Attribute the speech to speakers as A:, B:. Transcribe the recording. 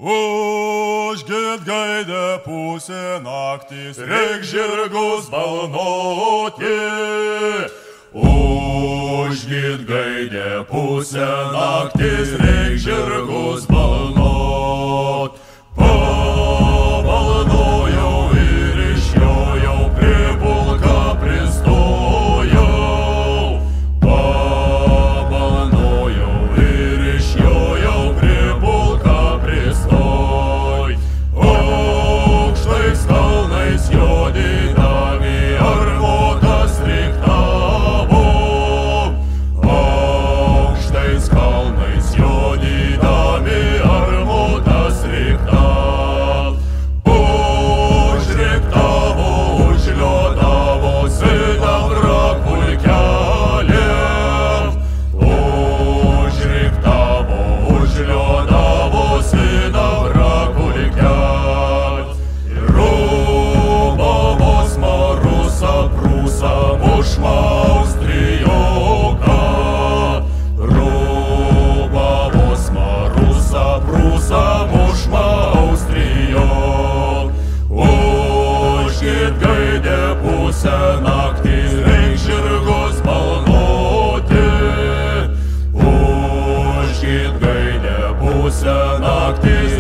A: Užgid gaidė pusė naktis, reik žirgus balnoti. Užgid gaidė pusė naktis, reik žirgus balnot. Pabalnojau ir išjojau, prie pulka pristojau. Pabalnojau ir išjojau, prie pulka pristoj. Aukštais kalnais jodydami arvotas riktavo. Aukštais kalnais jodydami arvotas riktavo. Užriktavo, užliodavo sidabro pulkelėm. Užriktavo, užliodavo sidabro pulkelėm. Ir rūbavos marusą prūsą mušma Austrijoką. Rūbavos marusą prūsą mušma Austrijoką. Užgid gaidė pusę naktis, reik žirgus balnoti. Užgid gaidė pusę naktis,